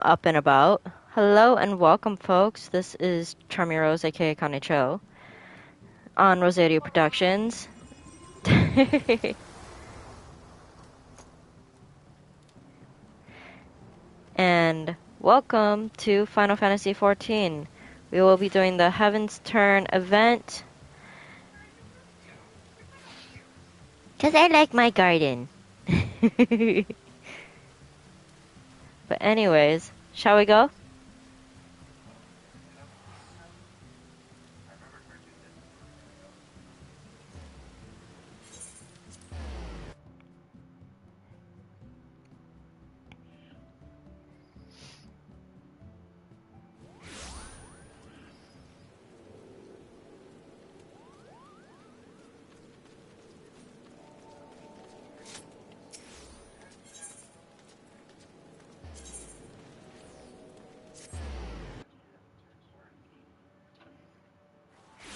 Up and about. Hello and welcome, folks. This is Charmy Rose, aka Kanicho, on Roseiryu Productions. And welcome to Final Fantasy XIV. We will be doing the Heavensturn event. Because I like my garden. But anyways, shall we go?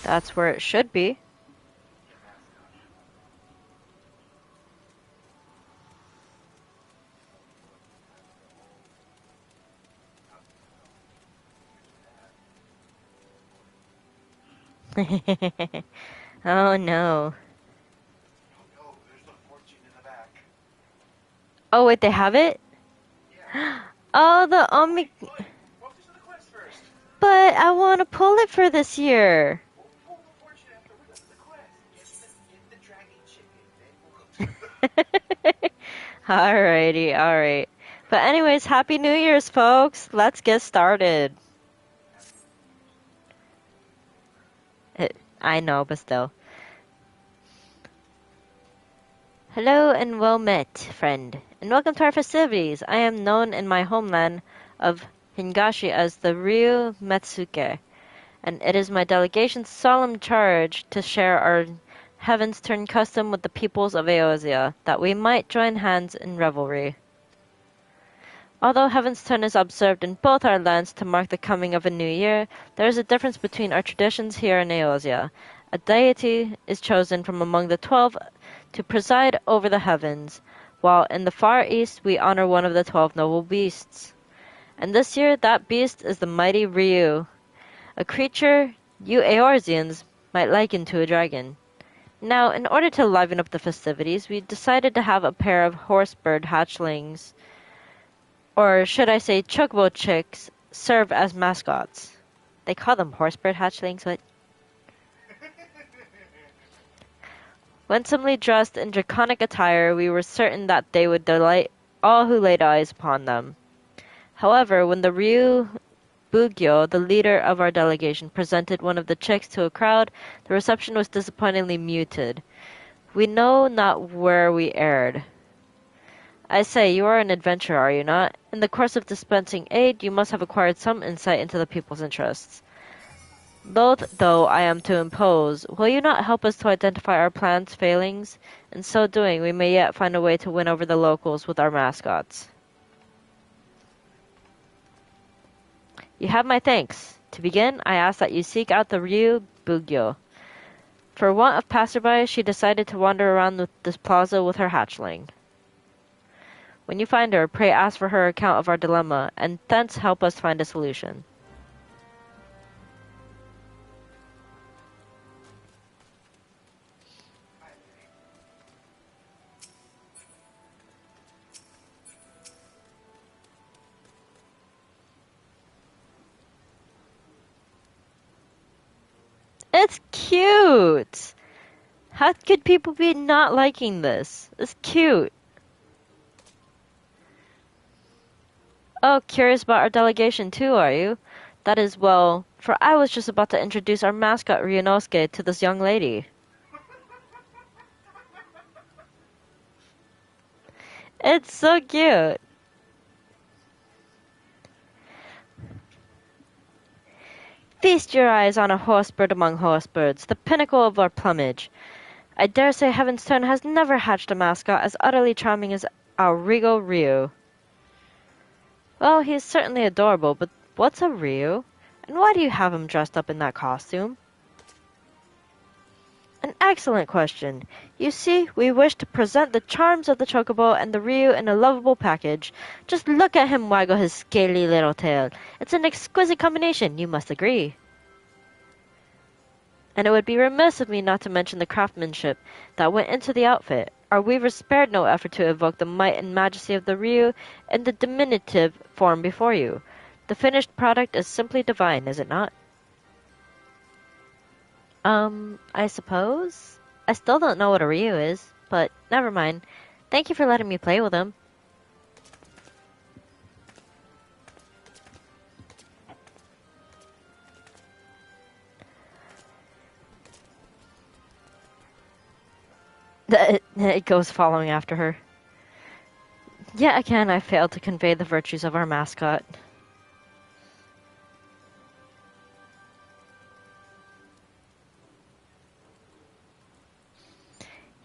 That's where it should be. Oh no. Oh wait, they have it? Oh, the Omni... But I want to pull it for this year. Alrighty, alright. But anyways, Happy New Year's, folks. Let's get started. I know, but still. Hello and well met, friend, and welcome to our festivities. I am known in my homeland of Hingashi as the Ryu Metsuke, and it is my delegation's solemn charge to share our Heavensturn custom with the peoples of Eorzea, that we might join hands in revelry. Although Heavensturn is observed in both our lands to mark the coming of a new year, there is a difference between our traditions here in Eorzea. A deity is chosen from among the 12 to preside over the heavens, while in the Far East we honor one of the 12 noble beasts. And this year that beast is the mighty Ryu, a creature you Eorzeans might liken to a dragon. Now, in order to liven up the festivities, we decided to have a pair of horsebird hatchlings, or should I say chocobo chicks, serve as mascots. They call them horsebird hatchlings, but... Winsomely dressed in draconic attire, we were certain that they would delight all who laid eyes upon them. However, when the Ryu Bugyo, the leader of our delegation, presented one of the chicks to a crowd, the reception was disappointingly muted. We know not where we erred. I say, you are an adventurer, are you not? In the course of dispensing aid, you must have acquired some insight into the people's interests. Loath though I am to impose, will you not help us to identify our plan's failings? In so doing, we may yet find a way to win over the locals with our mascots. You have my thanks. To begin, I ask that you seek out the Ryu Bugyo. For want of passerby, she decided to wander around this plaza with her hatchling. When you find her, pray ask for her account of our dilemma, and thence help us find a solution. It's cute! How could people be not liking this? It's cute. Oh, curious about our delegation too, are you? That is well, for I was just about to introduce our mascot Ryunosuke to this young lady. It's so cute. Feast your eyes on a horsebird among horsebirds, the pinnacle of our plumage. I dare say Heavensturn has never hatched a mascot as utterly charming as our regal Ryu. Well, he's certainly adorable, but what's a Ryu? And why do you have him dressed up in that costume? An excellent question. You see, we wish to present the charms of the Chocobo and the Ryu in a lovable package. Just look at him waggle his scaly little tail. It's an exquisite combination, you must agree. And it would be remiss of me not to mention the craftsmanship that went into the outfit. Our weavers spared no effort to evoke the might and majesty of the Ryu in the diminutive form before you. The finished product is simply divine, is it not? I suppose? I still don't know what a Ryu is, but never mind. Thank you for letting me play with him. It goes following after her. Yet again, I failed to convey the virtues of our mascot.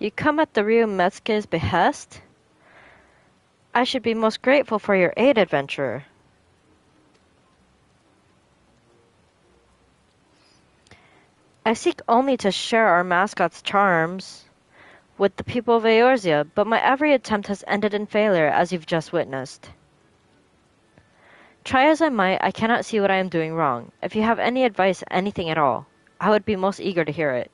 You come at the Ryu Metsuke's behest? I should be most grateful for your aid, adventurer. I seek only to share our mascot's charms with the people of Eorzea, but my every attempt has ended in failure, as you've just witnessed. Try as I might, I cannot see what I am doing wrong. If you have any advice, anything at all, I would be most eager to hear it.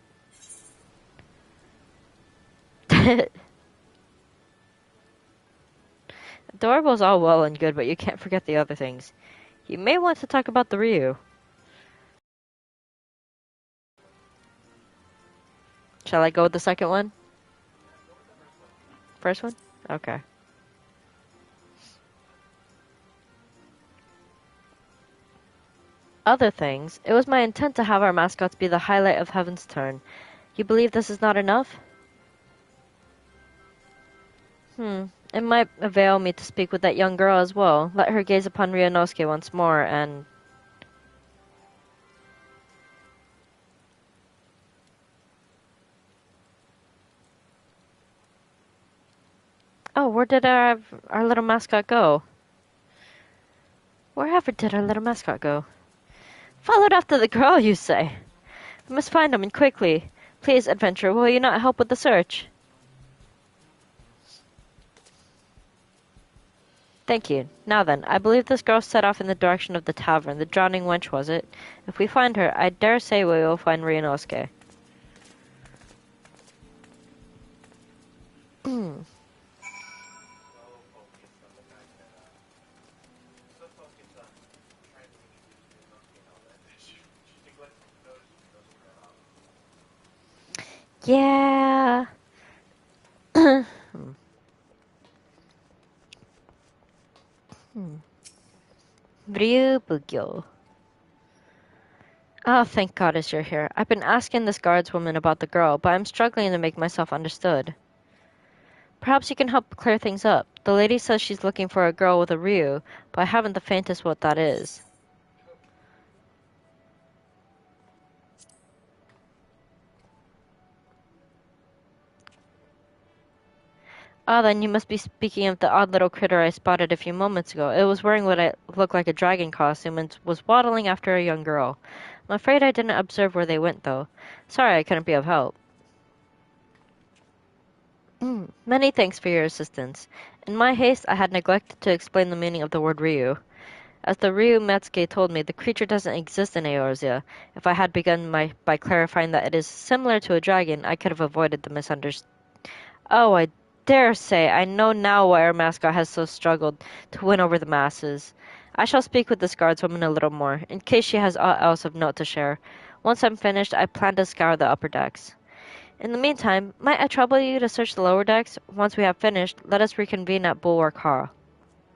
Adorable's all well and good, but you can't forget the other things. You may want to talk about the Ryu. Shall I go with the second one? First one? Okay. Other things. It was my intent to have our mascots be the highlight of Heavensturn. You believe this is not enough? It might avail me to speak with that young girl as well. Let her gaze upon Ryunosuke once more, and... Oh, where did our little mascot go? Wherever did our little mascot go? Followed after the girl, you say? We must find him, and quickly. Please, adventurer, will you not help with the search? Thank you. Now then, I believe this girl set off in the direction of the tavern. The drowning wench, was it? If we find her, I dare say we will find Ryunosuke. Yeah. Ryubugyo. Oh, thank goddess you're here. I've been asking this guardswoman about the girl, but I'm struggling to make myself understood. Perhaps you can help clear things up. The lady says she's looking for a girl with a Ryu, but I haven't the faintest what that is. Ah, then you must be speaking of the odd little critter I spotted a few moments ago. It was wearing what looked like a dragon costume and was waddling after a young girl. I'm afraid I didn't observe where they went, though. Sorry I couldn't be of help. Many thanks for your assistance. In my haste, I had neglected to explain the meaning of the word Ryu. As the Ryu Metsuke told me, the creature doesn't exist in Eorzea. If I had begun by clarifying that it is similar to a dragon, I could have avoided the misunderstanding. Oh, I dare say I know now why our mascot has so struggled to win over the masses. I shall speak with this guardswoman a little more, in case she has aught else of note to share. Once I'm finished, I plan to scour the upper decks. In the meantime, might I trouble you to search the lower decks? Once we have finished, let us reconvene at Bulwark Hall.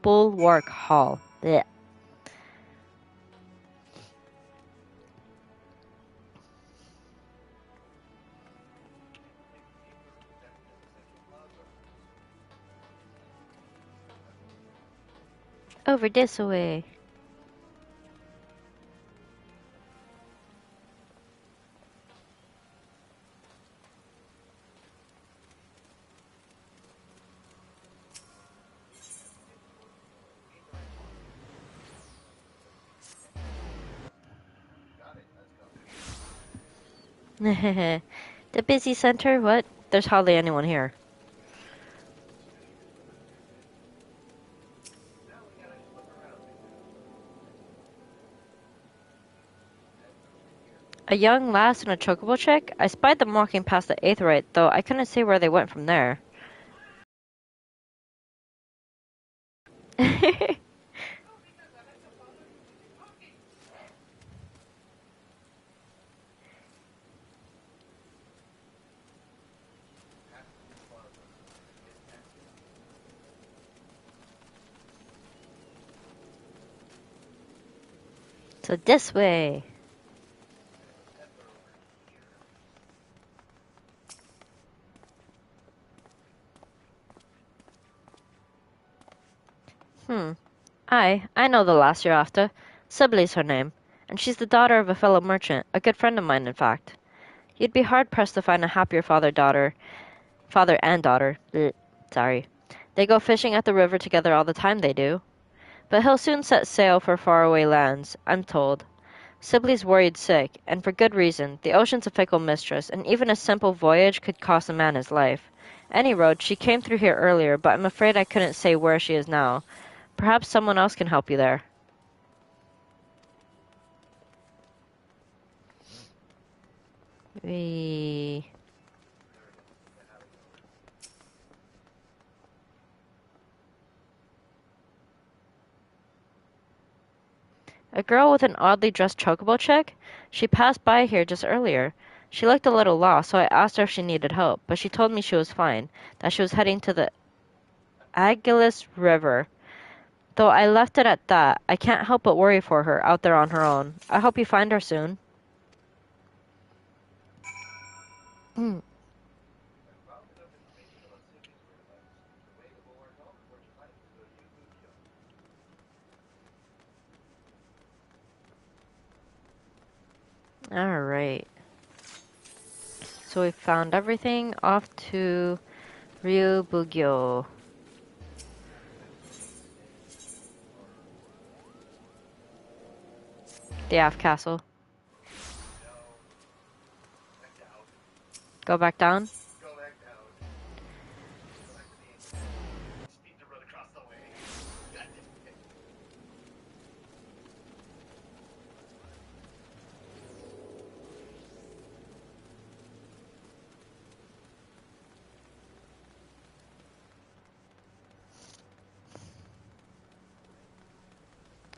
Bulwark Hall. Blech. Over this way. The busy center? What? There's hardly anyone here. A young lass and a chocobo chick? I spied them walking past the Aetheryte, though I couldn't see where they went from there. So this way. I know the lass you're after. Sibley's her name, and she's the daughter of a fellow merchant, a good friend of mine, in fact. You'd be hard-pressed to find a happier father and daughter. Blech, sorry. They go fishing at the river together all the time, they do. But he'll soon set sail for faraway lands, I'm told. Sibley's worried sick, and for good reason. The ocean's a fickle mistress, and even a simple voyage could cost a man his life. Any road, she came through here earlier, but I'm afraid I couldn't say where she is now. Perhaps someone else can help you there. A girl with an oddly dressed chocobo chick? She passed by here just earlier. She looked a little lost, so I asked her if she needed help, but she told me she was fine, that she was heading to the Agilis River. Though I left it at that, I can't help but worry for her out there on her own. I hope you find her soon. Alright. So we found everything. Off to Ryubugyo. The Aft Castle. Go back down?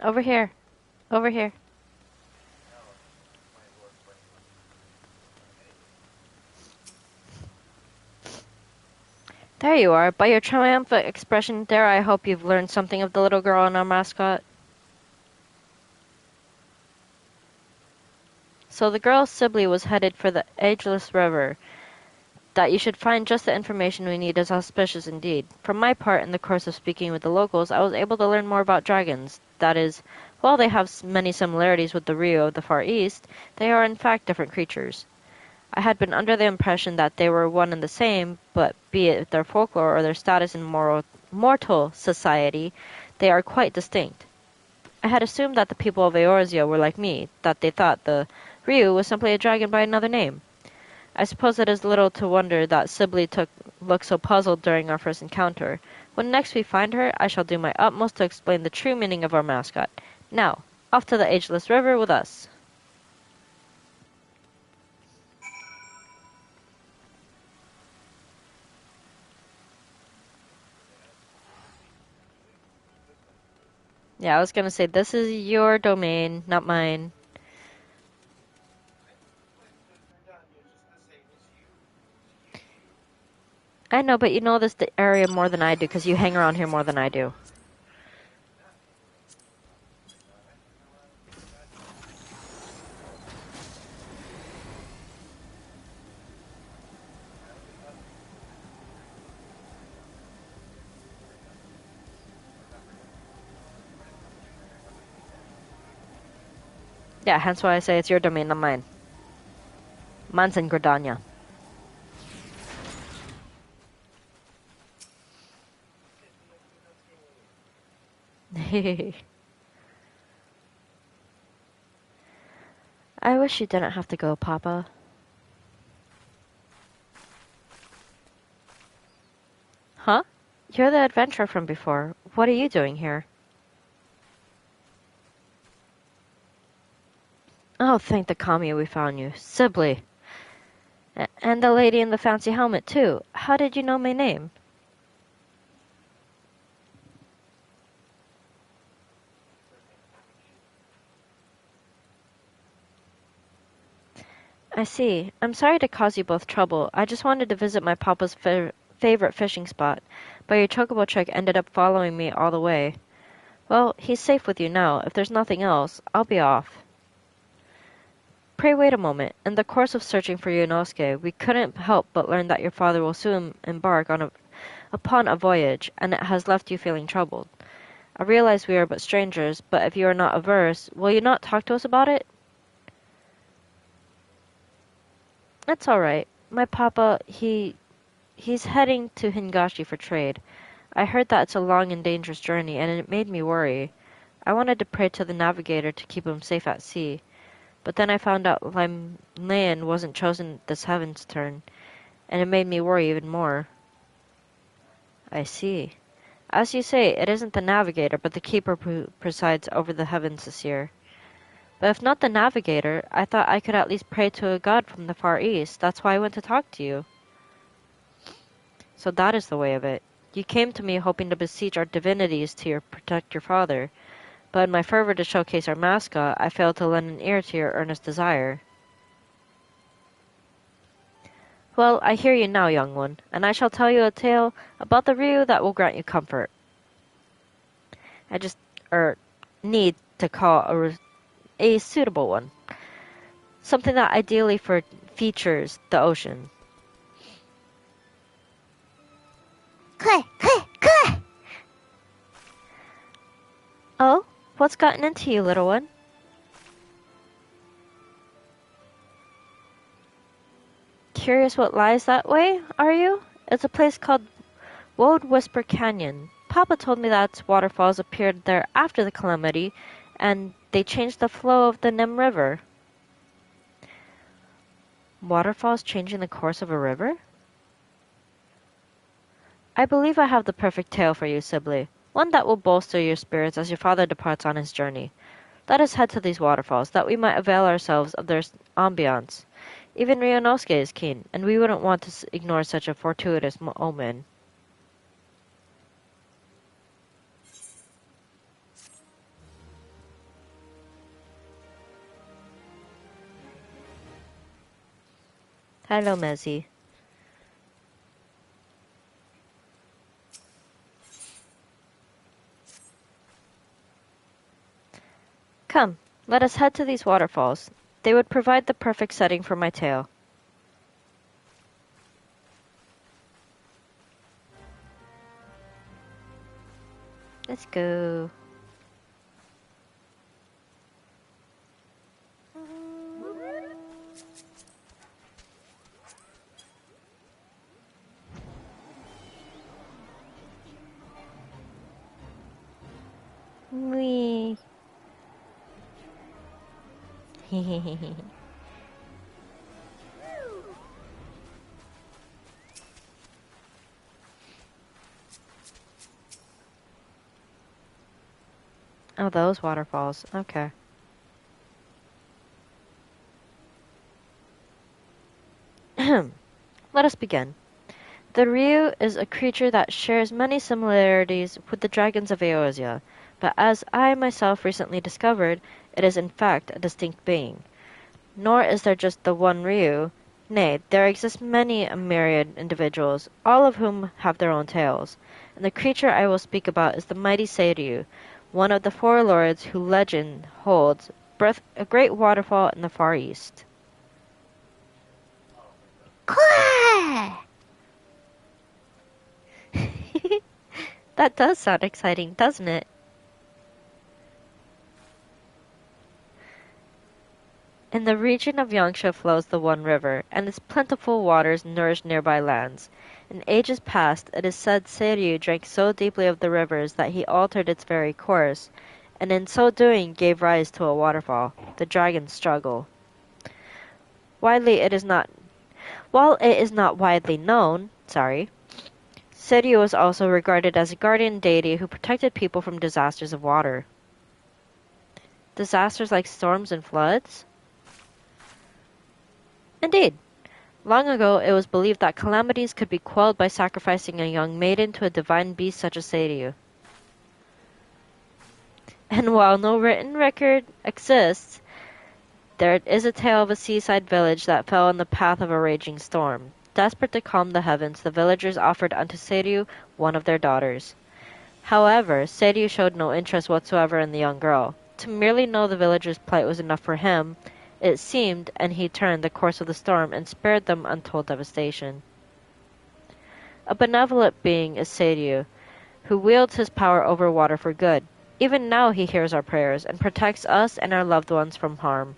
Over here. Over here. There you are. By your triumphant expression there, I hope you've learned something of the little girl and our mascot. So the girl Sibley was headed for the Ageless River. That you should find just the information we need is auspicious indeed. For my part, in the course of speaking with the locals, I was able to learn more about dragons. That is, while they have many similarities with the Ryu of the Far East, they are in fact different creatures. I had been under the impression that they were one and the same, but be it their folklore or their status in mortal society, they are quite distinct. I had assumed that the people of Eorzea were like me, that they thought the Ryu was simply a dragon by another name. I suppose it is little to wonder that Sibley looked so puzzled during our first encounter. When next we find her, I shall do my utmost to explain the true meaning of our mascot. Now, off to the Ageless River with us. Yeah, I was gonna say, this is your domain, not mine. I know, but you know this area more than I do, because you hang around here more than I do. Yeah, hence why I say it's your domain, not mine. Mine's in Gridania. I wish you didn't have to go, Papa. You're the adventurer from before. What are you doing here? Oh, thank the kami we found you. Sibley. And the lady in the fancy helmet, too. How did you know my name? I see. I'm sorry to cause you both trouble. I just wanted to visit my papa's favorite fishing spot, but your chocobo trick ended up following me all the way. Well, he's safe with you now. If there's nothing else, I'll be off. Pray wait a moment. In the course of searching for Yonosuke, we couldn't help but learn that your father will soon embark upon a voyage, and it has left you feeling troubled. I realize we are but strangers, but if you are not averse, will you not talk to us about it? That's all right. My papa, he's heading to Hingashi for trade. I heard that it's a long and dangerous journey, and it made me worry. I wanted to pray to the navigator to keep him safe at sea, but then I found out Limlayan wasn't chosen this Heavensturn, and it made me worry even more. I see. As you say, it isn't the navigator, but the keeper who presides over the heavens this year. But if not the navigator, I thought I could at least pray to a god from the Far East. That's why I went to talk to you. So that is the way of it. You came to me hoping to beseech our divinities to protect your father, but in my fervor to showcase our mascot, I failed to lend an ear to your earnest desire. Well, I hear you now, young one, and I shall tell you a tale about the Ryu that will grant you comfort. I just, need to call a suitable one. Something that ideally features the ocean. Oh, what's gotten into you, little one? Curious what lies that way, are you? It's a place called Woad Whisper Canyon. Papa told me that waterfalls appeared there after the calamity, and they changed the flow of the Nim River. Waterfalls changing the course of a river? I believe I have the perfect tale for you, Sibley. One that will bolster your spirits as your father departs on his journey. Let us head to these waterfalls, that we might avail ourselves of their ambiance. Even Ryunosuke is keen, and we wouldn't want to ignore such a fortuitous omen. Hello, Mezzy. Come, let us head to these waterfalls. They would provide the perfect setting for my tale. Let's go. Wee. Oh, those waterfalls. Okay. Let us begin. The Ryu is a creature that shares many similarities with the dragons of Eorzea, but as I myself recently discovered, it is in fact a distinct being. Nor is there just the one Ryu. Nay, there exist many a myriad individuals, all of whom have their own tales, and the creature I will speak about is the mighty Seiryu, one of the four lords who legend holds birth a great waterfall in the Far East. That does sound exciting, doesn't it? In the region of Yangsha flows the One River, and its plentiful waters nourish nearby lands. In ages past, it is said Seiryu drank so deeply of the rivers that he altered its very course, and in so doing gave rise to a waterfall, the Dragon's Struggle. While it is not widely known, Seiryu was also regarded as a guardian deity who protected people from disasters of water. Disasters like storms and floods? Indeed. Long ago, it was believed that calamities could be quelled by sacrificing a young maiden to a divine beast such as Seiryu. And while no written record exists, there is a tale of a seaside village that fell in the path of a raging storm. Desperate to calm the heavens, the villagers offered unto Seiryu one of their daughters. However, Seiryu showed no interest whatsoever in the young girl. To merely know the villagers' plight was enough for him, it seemed, and he turned the course of the storm and spared them untold devastation. A benevolent being is Seiryu, who wields his power over water for good. Even now he hears our prayers and protects us and our loved ones from harm.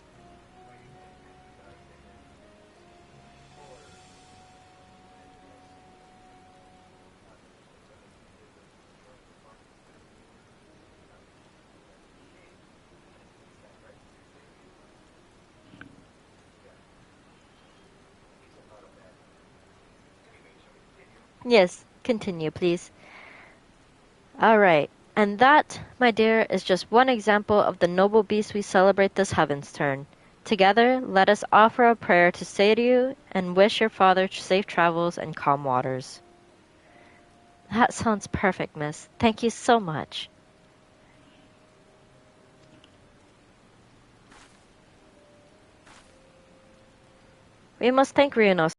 Yes, continue, please. Alright, and that, my dear, is just one example of the noble beast we celebrate this Heavensturn. Together, let us offer a prayer to Seiryu and wish your father safe travels and calm waters. That sounds perfect, miss. Thank you so much. We must thank Ryuno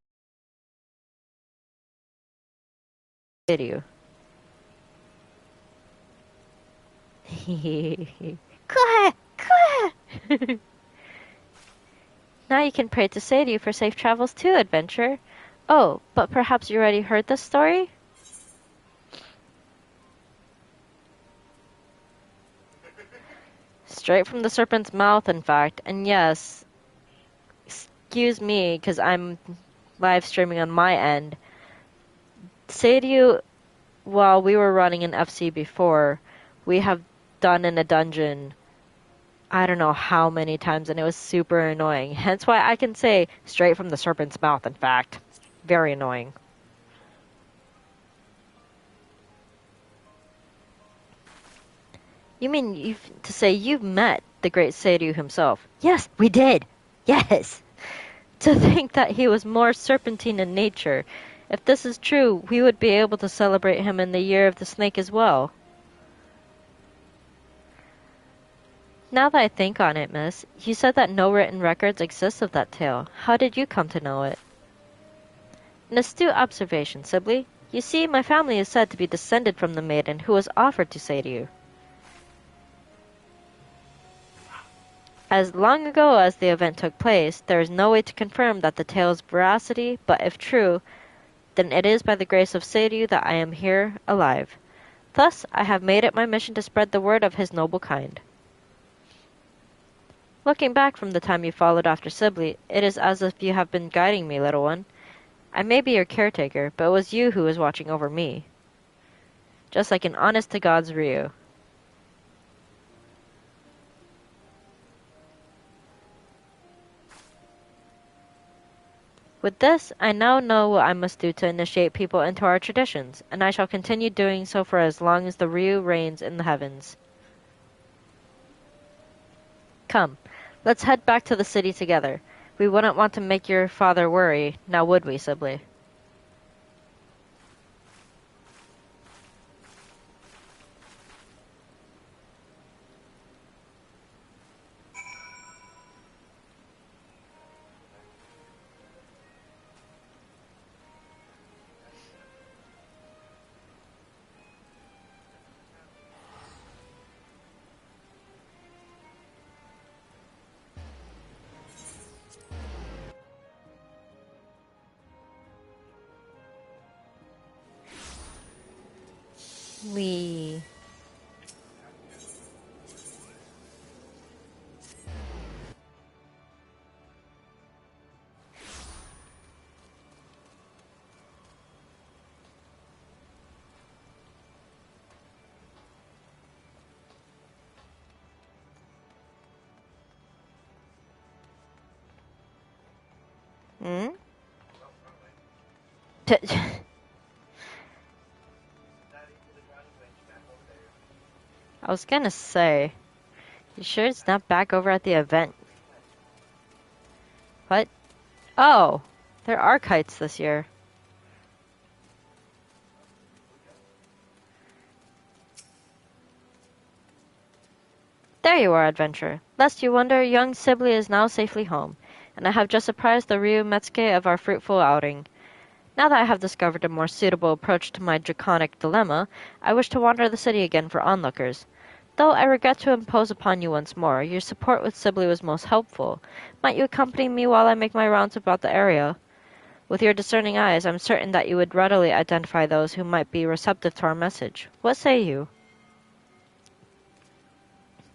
Seiryu. Now you can pray to Seiryu for safe travels too, adventurer. Oh, but perhaps you already heard this story? Straight from the serpent's mouth, in fact. And yes, excuse me, because I'm live streaming on my end. Seiryu, while we were running an FC before, we have done in a dungeon I don't know how many times, and it was super annoying. Hence why I can say straight from the serpent's mouth, in fact. Very annoying. You mean to say you've met the great Seiryu himself? Yes, we did! Yes! To think that he was more serpentine in nature. If this is true, we would be able to celebrate him in the Year of the Snake as well. Now that I think on it, miss, you said that no written records exist of that tale. How did you come to know it? An astute observation, Sibley. You see, my family is said to be descended from the maiden who was offered to Seiryu. As long ago as the event took place, there is no way to confirm that the tale's veracity, but if true, then it is by the grace of Seiryu that I am here, alive. Thus, I have made it my mission to spread the word of his noble kind. Looking back from the time you followed after Sibley, it is as if you have been guiding me, little one. I may be your caretaker, but it was you who was watching over me. Just like an honest-to-God's Ryu. With this, I now know what I must do to initiate people into our traditions, and I shall continue doing so for as long as the Ryu reigns in the heavens. Come, let's head back to the city together. We wouldn't want to make your father worry, now would we, Sibley? We... Hmm? I was gonna say, you sure it's not back over at the event? What? Oh, there are kites this year. There you are, adventurer. Lest you wonder, young Sibley is now safely home, and I have just apprised the Ryu Metsuke of our fruitful outing. Now that I have discovered a more suitable approach to my draconic dilemma, I wish to wander the city again for onlookers. Though I regret to impose upon you once more, your support with Sibley was most helpful. Might you accompany me while I make my rounds about the area? With your discerning eyes, I'm certain that you would readily identify those who might be receptive to our message. What say you?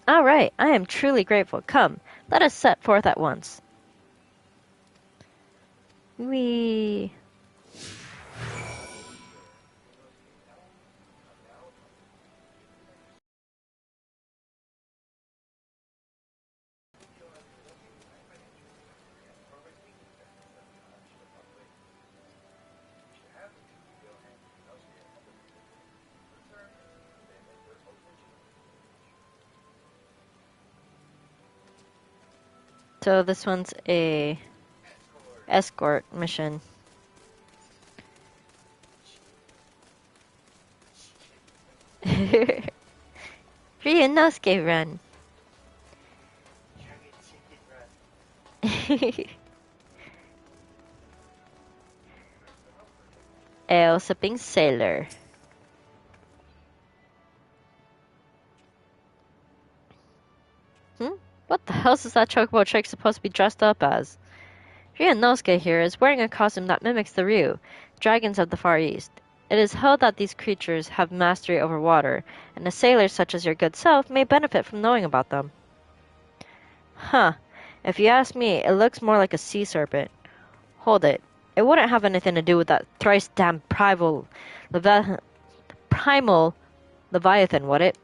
All right, I am truly grateful. Come, let us set forth at once. Wee. So this one's a escort mission. Ryunosuke run. Ale sipping sailor. What the hell is that chocobo chick supposed to be dressed up as? Ryunosuke here is wearing a costume that mimics the Ryu, dragons of the Far East. It is held that these creatures have mastery over water, and a sailor such as your good self may benefit from knowing about them. Huh. If you ask me, it looks more like a sea serpent. Hold it. It wouldn't have anything to do with that thrice-damned primal Leviathan, would it?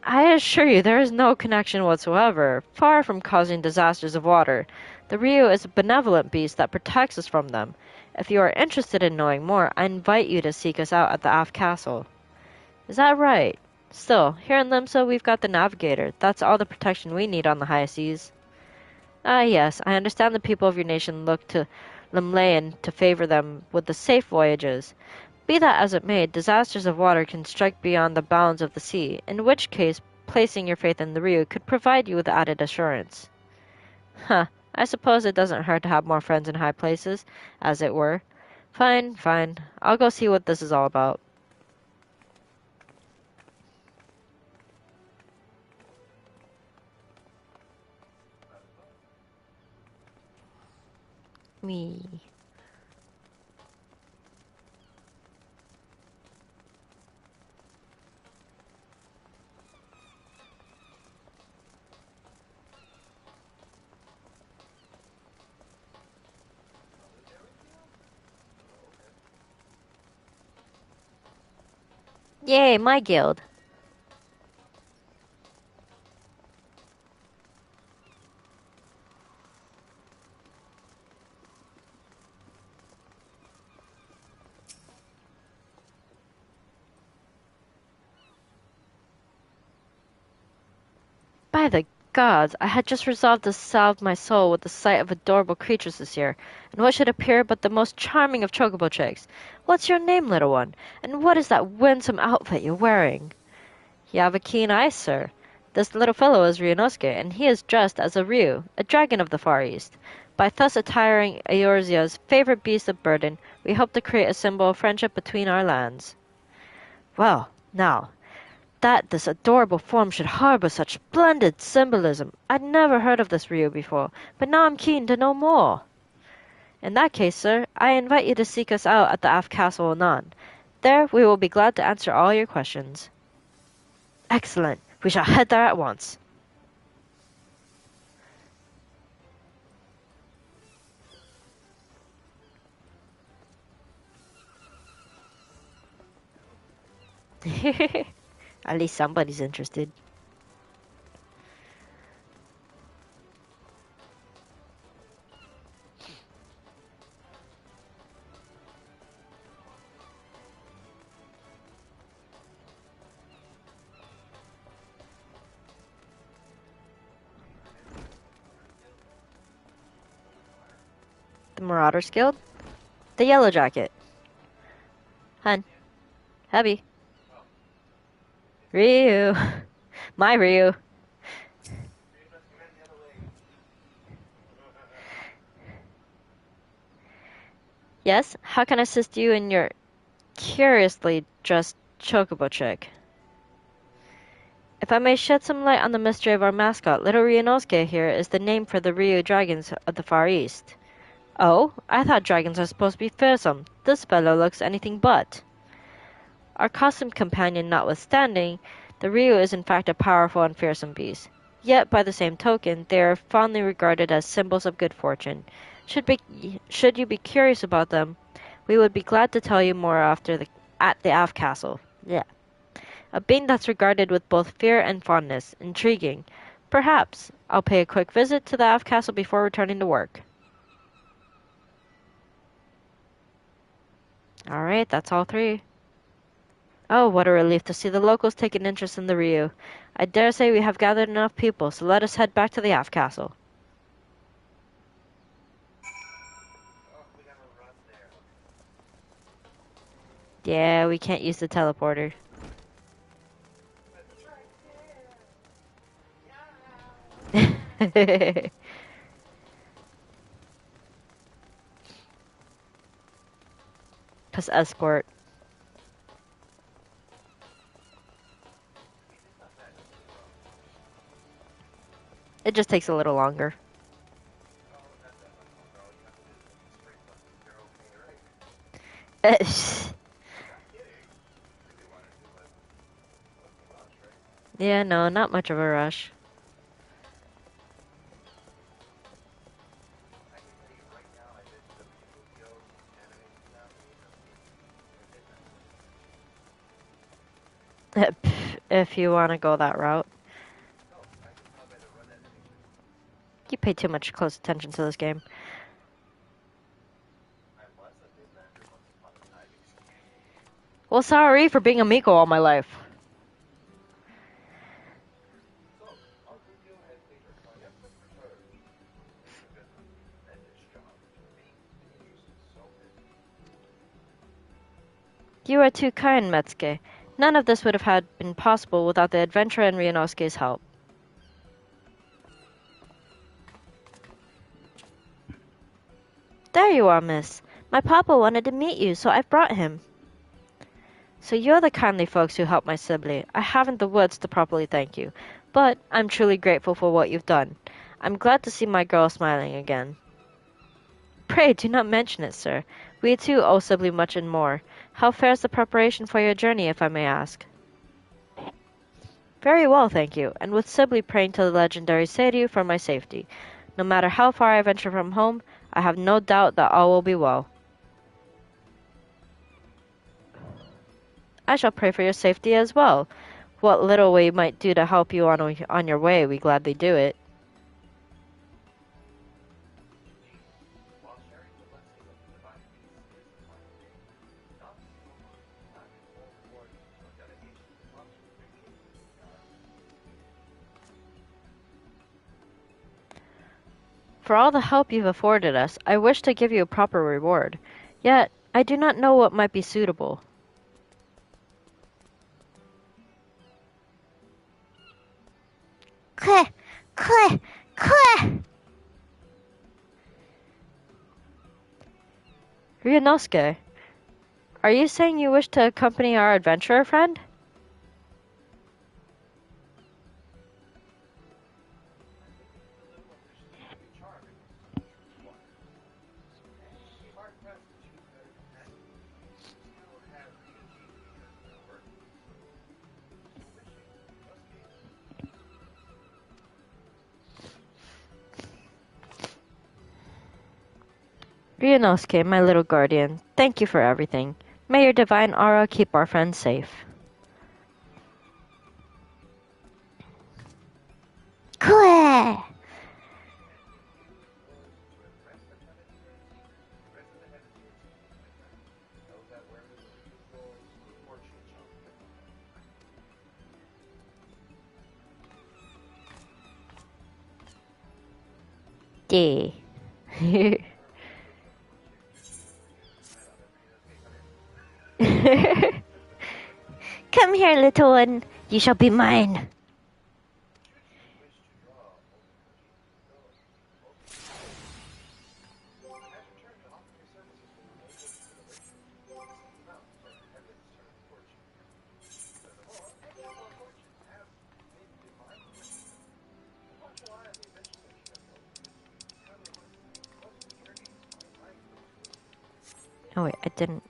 I assure you there is no connection whatsoever. Far from causing disasters of water, the Ryu is a benevolent beast that protects us from them. If you are interested in knowing more, I invite you to seek us out at the Aft Castle. Is that right? Still, here in Limsa we've got the Navigator. That's all the protection we need on the high seas. Ah yes, I understand the people of your nation look to Limlayan to favor them with the safe voyages. Be that as it may, disasters of water can strike beyond the bounds of the sea, in which case placing your faith in the Ryu could provide you with added assurance. Huh, I suppose it doesn't hurt to have more friends in high places, as it were. Fine, fine. I'll go see what this is all about. Me. Yay, my guild. By the gods, I had just resolved to salve my soul with the sight of adorable creatures this year, and what should appear but the most charming of chocobo chicks. What's your name, little one? And what is that winsome outfit you're wearing? You have a keen eye, sir. This little fellow is Ryunosuke, and he is dressed as a Ryu, a dragon of the Far East. By thus attiring Eorzea's favorite beast of burden, we hope to create a symbol of friendship between our lands. Well, now, that this adorable form should harbor such splendid symbolism. I'd never heard of this Ryu before, but now I'm keen to know more. In that case, sir, I invite you to seek us out at the Aft Castle anon. There we will be glad to answer all your questions. Excellent. We shall head there at once. At least somebody's interested. the Marauders Guild? The Yellow Jacket. Hun. Hubby. Ryu. My Ryu. Yes? How can I assist you in your curiously dressed chocobo trick? If I may shed some light on the mystery of our mascot, Little Ryunosuke here is the name for the Ryu dragons of the Far East. Oh? I thought dragons are supposed to be fearsome. This fellow looks anything but. Our costume companion notwithstanding, the Ryu is in fact a powerful and fearsome beast. Yet, by the same token, they are fondly regarded as symbols of good fortune. Should you be curious about them, we would be glad to tell you more at the Av Castle. Yeah. A being that's regarded with both fear and fondness. Intriguing. Perhaps. I'll pay a quick visit to the Av Castle before returning to work. Alright, that's all three. Oh, what a relief to see the locals take an interest in the Ryu. I dare say we have gathered enough people, so let us head back to the Av Castle. Yeah, we can't use the teleporter. Plus escort. It just takes a little longer. Yeah, no, not much of a rush. If you want to go that route. You pay too much close attention to this game. Well, sorry for being a Miko all my life. You are too kind, Metsuke. None of this would have been possible without the adventurer and Ryunosuke's help. There you are, miss. My papa wanted to meet you, so I've brought him. So you're the kindly folks who helped my sibling. I haven't the words to properly thank you, but I'm truly grateful for what you've done. I'm glad to see my girl smiling again. Pray do not mention it, sir. We too owe Sibley much and more. How fares the preparation for your journey, if I may ask? Very well, thank you, and with Sibley praying to the legendary Seiryu for my safety. No matter how far I venture from home, I have no doubt that all will be well. I shall pray for your safety as well. What little we might do to help you on your way, we gladly do it. For all the help you've afforded us, I wish to give you a proper reward. Yet, I do not know what might be suitable. Kleh! Kleh! Kleh! Ryunosuke, are you saying you wish to accompany our adventurer friend? Ryunosuke, my little guardian, thank you for everything. May your divine aura keep our friends safe. Kleh! Yeah. Come here, little one. You shall be mine. Oh wait, I didn't.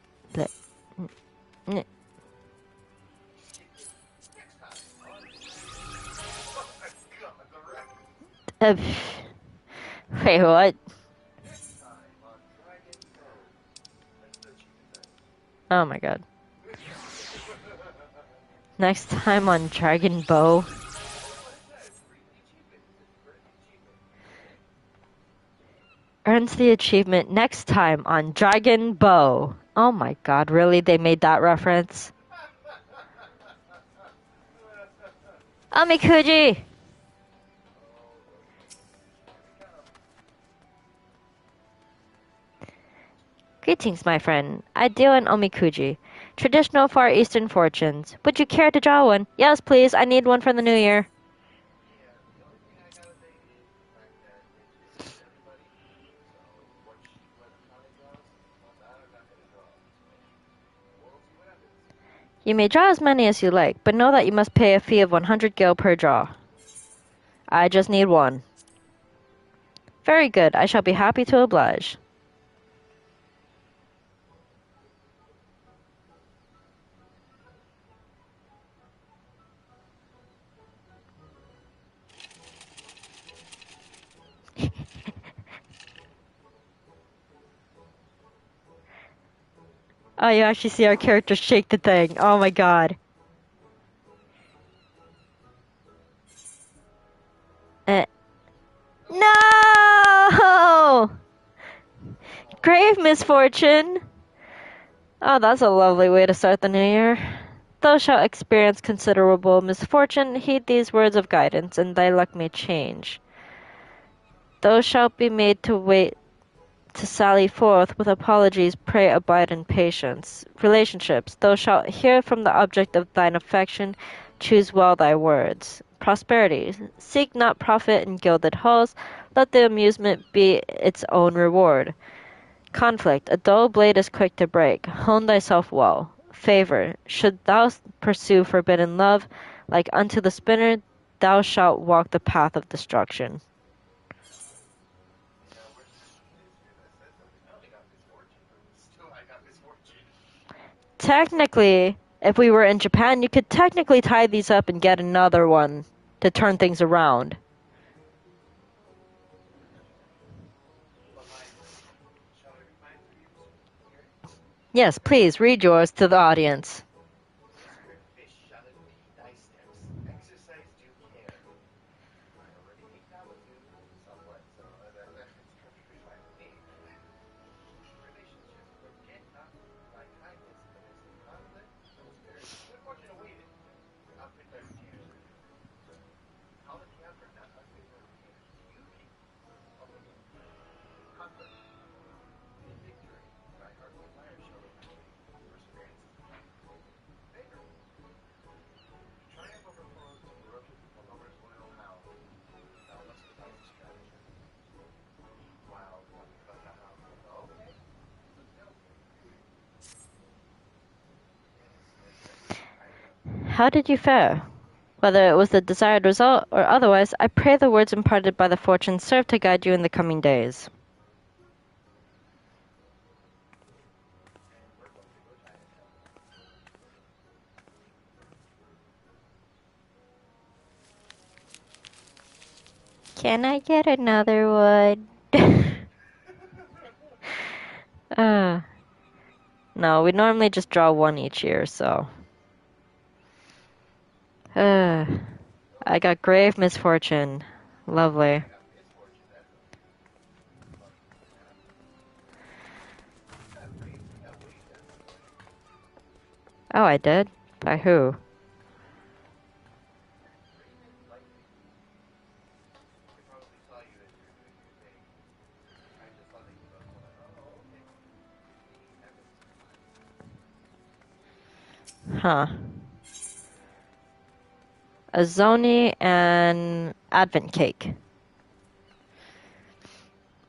Uh, wait, what? Oh my god. Next time on Dragon Bow. Earns the achievement next time on Dragon Bow. Oh my god, really? They made that reference? Omikuji! Greetings, my friend. I deal in omikuji, traditional Far Eastern fortunes. Would you care to draw one? Yes, please. I need one for the new year. You may draw as many as you like, but know that you must pay a fee of 100 gil per draw. I just need one. Very good. I shall be happy to oblige. Oh, you actually see our character shake the thing. Oh my god. No! Grave misfortune! Oh, that's a lovely way to start the new year. Thou shalt experience considerable misfortune. Heed these words of guidance, and thy luck may change. Thou shalt be made to wait to sally forth with apologies, pray abide in patience. Relationships, thou shalt hear from the object of thine affection, choose well thy words. Prosperity, seek not profit in gilded halls, let the amusement be its own reward. Conflict, a dull blade is quick to break, hone thyself well. Favor, should thou pursue forbidden love, like unto the spinner, thou shalt walk the path of destruction. Technically, if we were in Japan, you could technically tie these up and get another one to turn things around. Yes, please, read yours to the audience. How did you fare? Whether it was the desired result or otherwise, I pray the words imparted by the fortune serve to guide you in the coming days. Can I get another one? No, we normally just draw one each year, so. I got grave misfortune. Lovely. Oh, I did? By who? Huh. A Zoni and Advent cake.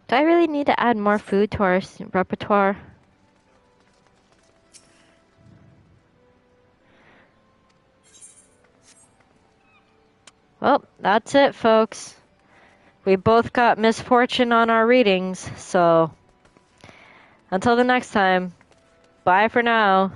Do I really need to add more food to our repertoire? Well, that's it, folks. We both got misfortune on our readings, so until the next time, bye for now.